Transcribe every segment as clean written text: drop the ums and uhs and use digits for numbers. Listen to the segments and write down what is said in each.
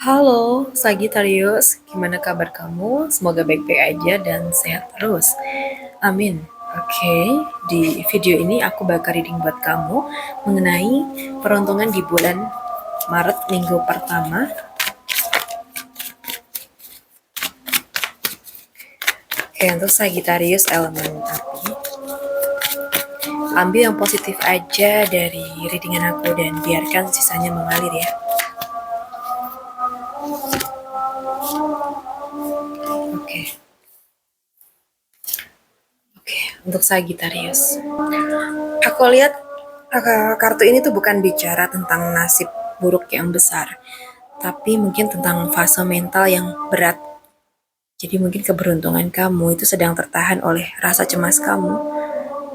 Halo, Sagittarius. Gimana kabar kamu? Semoga baik-baik aja dan sehat terus. Amin. Oke, di video ini aku bakal reading buat kamu mengenai peruntungan di bulan Maret minggu pertama. Oke, untuk Sagittarius elemen api. Ambil yang positif aja dari readingan aku dan biarkan sisanya mengalir ya. Oke. Oke, untuk Sagittarius. Aku lihat kartu ini tuh bukan bicara tentang nasib buruk yang besar, tapi mungkin tentang fase mental yang berat. Jadi mungkin keberuntungan kamu itu sedang tertahan oleh rasa cemas kamu.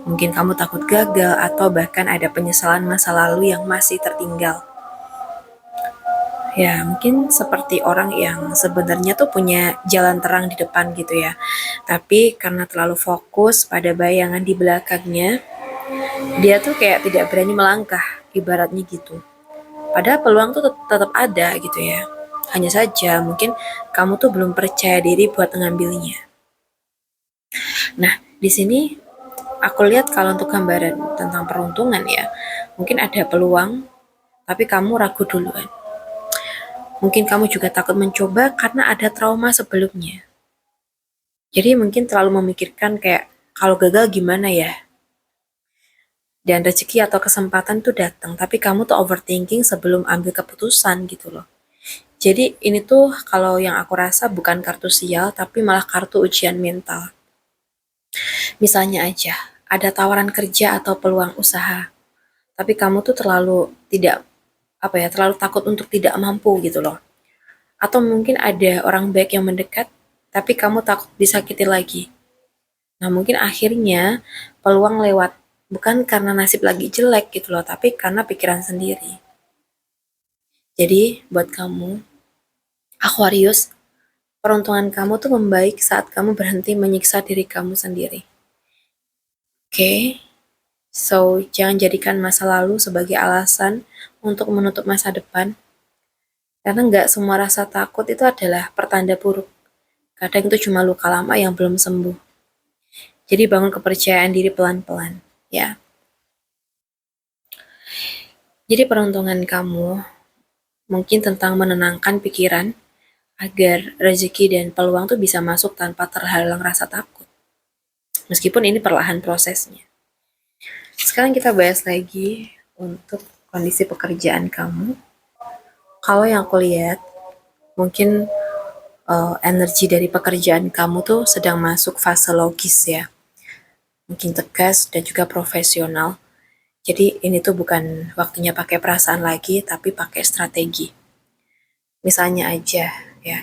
Mungkin kamu takut gagal atau bahkan ada penyesalan masa lalu yang masih tertinggal. Ya, mungkin seperti orang yang sebenarnya tuh punya jalan terang di depan gitu ya. Tapi karena terlalu fokus pada bayangan di belakangnya, dia tuh kayak tidak berani melangkah, ibaratnya gitu. Padahal peluang tuh tetap ada gitu ya. Hanya saja mungkin kamu tuh belum percaya diri buat mengambilnya. Nah, di sini aku lihat kalau untuk gambaran tentang peruntungan ya, mungkin ada peluang, tapi kamu ragu duluan. Mungkin kamu juga takut mencoba karena ada trauma sebelumnya. Jadi mungkin terlalu memikirkan kayak, kalau gagal gimana ya? Dan rezeki atau kesempatan tuh datang, tapi kamu tuh overthinking sebelum ambil keputusan gitu loh. Jadi ini tuh kalau yang aku rasa bukan kartu sial, tapi malah kartu ujian mental. Misalnya aja, ada tawaran kerja atau peluang usaha, tapi kamu tuh terlalu tidak terlalu takut untuk tidak mampu gitu loh. Atau mungkin ada orang baik yang mendekat, tapi kamu takut disakiti lagi. Nah mungkin akhirnya peluang lewat, bukan karena nasib lagi jelek gitu loh, tapi karena pikiran sendiri. Jadi buat kamu, Aquarius, peruntungan kamu tuh membaik saat kamu berhenti menyiksa diri kamu sendiri. Oke, so jangan jadikan masa lalu sebagai alasan untuk menutup masa depan. Karena nggak semua rasa takut itu adalah pertanda buruk. Kadang itu cuma luka lama yang belum sembuh. Jadi bangun kepercayaan diri pelan-pelan, ya. Jadi peruntungan kamu mungkin tentang menenangkan pikiran agar rezeki dan peluang tuh bisa masuk tanpa terhalang rasa takut. Meskipun ini perlahan prosesnya. Sekarang kita bahas lagi untuk kondisi pekerjaan kamu. Kalau yang aku lihat, mungkin energi dari pekerjaan kamu tuh sedang masuk fase logis ya. Mungkin tegas dan juga profesional. Jadi ini tuh bukan waktunya pakai perasaan lagi, tapi pakai strategi. Misalnya aja ya,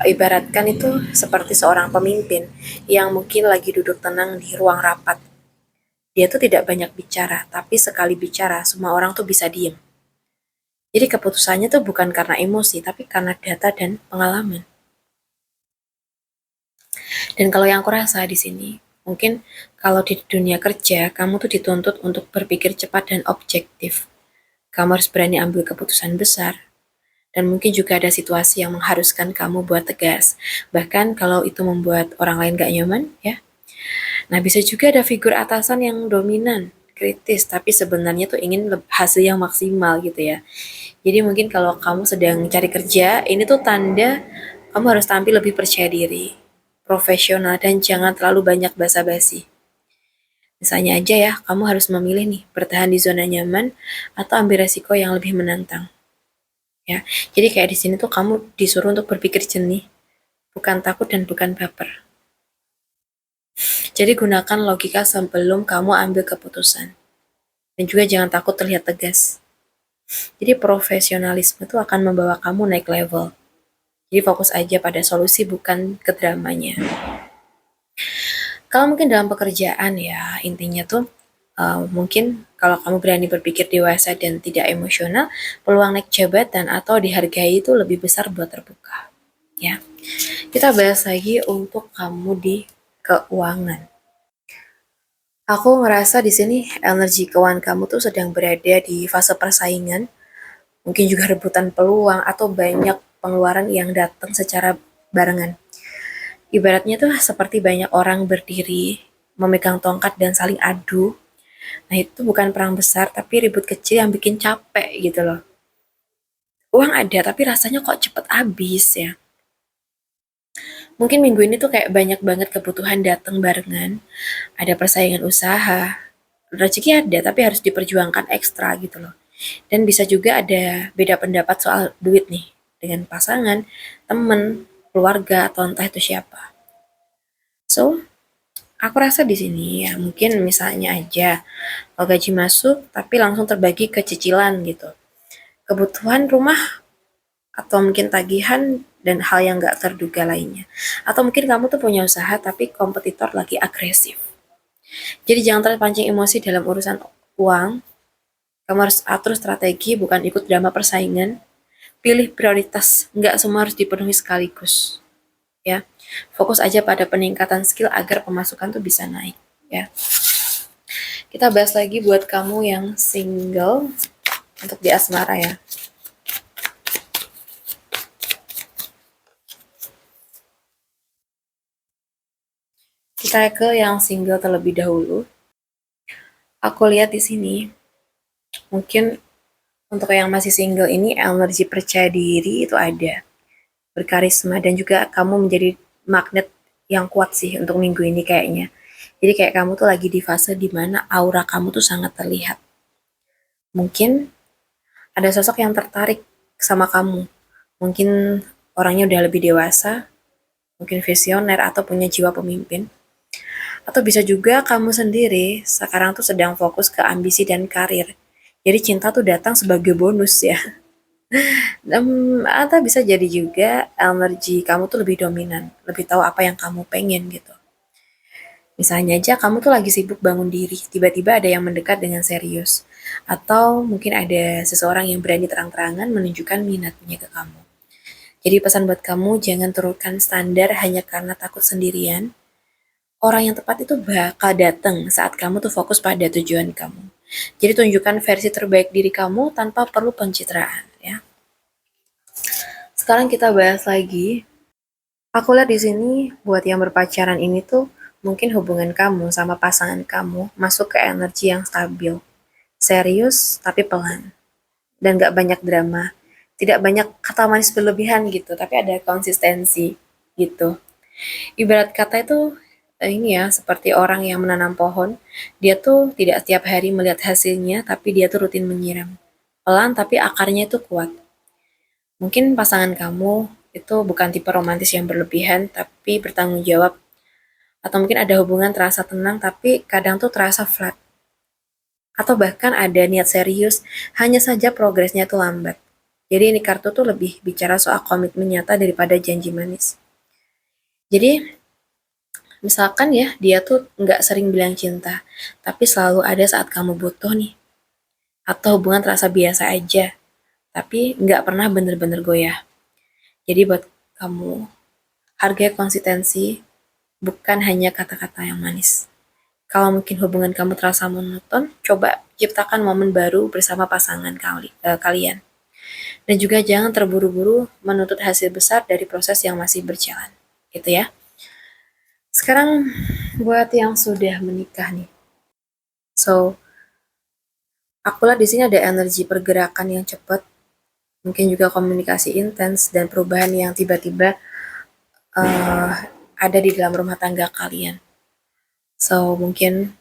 ibaratkan itu seperti seorang pemimpin yang mungkin lagi duduk tenang di ruang rapat. Dia tuh tidak banyak bicara, tapi sekali bicara semua orang tuh bisa diem. Jadi keputusannya tuh bukan karena emosi, tapi karena data dan pengalaman. Dan kalau yang aku rasa di sini, mungkin kalau di dunia kerja, kamu tuh dituntut untuk berpikir cepat dan objektif. Kamu harus berani ambil keputusan besar. Dan mungkin juga ada situasi yang mengharuskan kamu buat tegas. Bahkan kalau itu membuat orang lain gak nyaman, ya. Nah, bisa juga ada figur atasan yang dominan, kritis, tapi sebenarnya tuh ingin hasil yang maksimal gitu ya. Jadi mungkin kalau kamu sedang cari kerja, ini tuh tanda kamu harus tampil lebih percaya diri, profesional, dan jangan terlalu banyak basa-basi. Misalnya aja ya, kamu harus memilih nih, bertahan di zona nyaman atau ambil resiko yang lebih menantang. Ya, jadi kayak di sini tuh kamu disuruh untuk berpikir jernih, bukan takut dan bukan baper. Jadi gunakan logika sebelum kamu ambil keputusan. Dan juga jangan takut terlihat tegas. Jadi profesionalisme itu akan membawa kamu naik level. Jadi fokus aja pada solusi bukan ke dramanya. Kalau mungkin dalam pekerjaan ya, intinya tuh mungkin kalau kamu berani berpikir dewasa dan tidak emosional, peluang naik jabatan atau dihargai itu lebih besar buat terbuka. Ya, kita bahas lagi untuk kamu di keuangan. Aku ngerasa di sini energi keuangan kamu tuh sedang berada di fase persaingan, mungkin juga rebutan peluang atau banyak pengeluaran yang datang secara barengan. Ibaratnya tuh seperti banyak orang berdiri, memegang tongkat dan saling adu. Nah itu bukan perang besar, tapi ribut kecil yang bikin capek gitu loh. Uang ada, tapi rasanya kok cepet habis ya. Mungkin minggu ini tuh kayak banyak banget kebutuhan datang barengan. Ada persaingan usaha, rezeki ada, tapi harus diperjuangkan ekstra gitu loh. Dan bisa juga ada beda pendapat soal duit nih, dengan pasangan, temen, keluarga, atau entah itu siapa. So, aku rasa di sini ya mungkin misalnya aja kalau gaji masuk tapi langsung terbagi ke cicilan gitu. Kebutuhan rumah atau mungkin tagihan dan hal yang gak terduga lainnya. Atau mungkin kamu tuh punya usaha tapi kompetitor lagi agresif. Jadi jangan terpancing emosi dalam urusan uang. Kamu harus atur strategi bukan ikut drama persaingan. Pilih prioritas, nggak semua harus dipenuhi sekaligus. Ya, fokus aja pada peningkatan skill agar pemasukan tuh bisa naik. Ya, kita bahas lagi buat kamu yang single untuk di asmara ya. Kita ke yang single terlebih dahulu. Aku lihat di sini, mungkin untuk yang masih single ini energi percaya diri itu ada, berkarisma dan juga kamu menjadi magnet yang kuat sih untuk minggu ini kayaknya. Jadi kayak kamu tuh lagi di fase dimana aura kamu tuh sangat terlihat. Mungkin ada sosok yang tertarik sama kamu. Mungkin orangnya udah lebih dewasa, mungkin visioner atau punya jiwa pemimpin. Atau bisa juga kamu sendiri sekarang tuh sedang fokus ke ambisi dan karir. Jadi cinta tuh datang sebagai bonus ya. Atau bisa jadi juga energi kamu tuh lebih dominan, lebih tahu apa yang kamu pengen gitu. Misalnya aja kamu tuh lagi sibuk bangun diri, tiba-tiba ada yang mendekat dengan serius. Atau mungkin ada seseorang yang berani terang-terangan menunjukkan minatnya ke kamu. Jadi pesan buat kamu, jangan turunkan standar hanya karena takut sendirian. Orang yang tepat itu bakal datang saat kamu tuh fokus pada tujuan kamu. Jadi tunjukkan versi terbaik diri kamu tanpa perlu pencitraan ya. Sekarang kita bahas lagi. Aku lihat di sini buat yang berpacaran ini tuh mungkin hubungan kamu sama pasangan kamu masuk ke energi yang stabil, serius tapi pelan, dan gak banyak drama, tidak banyak kata manis berlebihan gitu, tapi ada konsistensi gitu. Ibarat kata itu ini ya seperti orang yang menanam pohon, dia tuh tidak setiap hari melihat hasilnya, tapi dia tuh rutin menyiram. Pelan tapi akarnya itu kuat. Mungkin pasangan kamu itu bukan tipe romantis yang berlebihan, tapi bertanggung jawab. Atau mungkin ada hubungan terasa tenang, tapi kadang tuh terasa flat. Atau bahkan ada niat serius, hanya saja progresnya tuh lambat. Jadi ini kartu tuh lebih bicara soal komitmen nyata daripada janji manis. Jadi misalkan ya, dia tuh nggak sering bilang cinta, tapi selalu ada saat kamu butuh nih. Atau hubungan terasa biasa aja, tapi nggak pernah bener-bener goyah. Jadi buat kamu, hargai konsistensi, bukan hanya kata-kata yang manis. Kalau mungkin hubungan kamu terasa monoton, coba ciptakan momen baru bersama pasangan kalian. Dan juga jangan terburu-buru menuntut hasil besar dari proses yang masih berjalan. Gitu ya. Sekarang buat yang sudah menikah nih. So, aku lihat di sini ada energi pergerakan yang cepat, mungkin juga komunikasi intens dan perubahan yang tiba-tiba uh, ada di dalam rumah tangga kalian. So, mungkin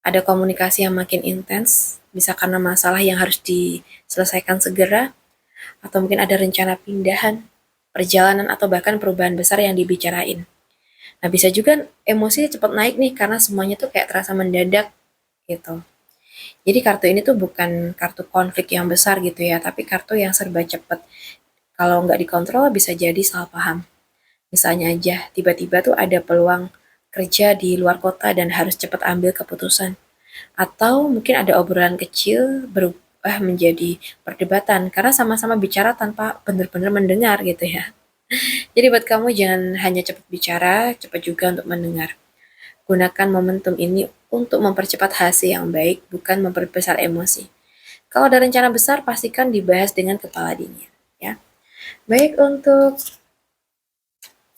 ada komunikasi yang makin intens, bisa karena masalah yang harus diselesaikan segera, atau mungkin ada rencana pindahan, perjalanan, atau bahkan perubahan besar yang dibicarain. Nah, bisa juga emosi cepat naik nih, karena semuanya tuh kayak terasa mendadak, gitu. Jadi kartu ini tuh bukan kartu konflik yang besar gitu ya, tapi kartu yang serba cepat. Kalau nggak dikontrol bisa jadi salah paham. Misalnya aja, tiba-tiba tuh ada peluang kerja di luar kota dan harus cepat ambil keputusan. Atau mungkin ada obrolan kecil berubah menjadi perdebatan karena sama-sama bicara tanpa benar-benar mendengar gitu ya. Jadi buat kamu jangan hanya cepat bicara, cepat juga untuk mendengar. Gunakan momentum ini untuk mempercepat hasil yang baik, bukan memperbesar emosi. Kalau ada rencana besar, pastikan dibahas dengan kepala dingin. Ya. Baik, untuk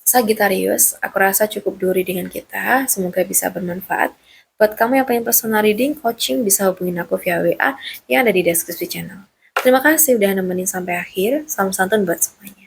Sagittarius, aku rasa cukup dulu dengan kita. Semoga bisa bermanfaat. Buat kamu yang pengen personal reading, coaching, bisa hubungin aku via WA yang ada di deskripsi channel. Terima kasih udah nemenin sampai akhir. Salam santun buat semuanya.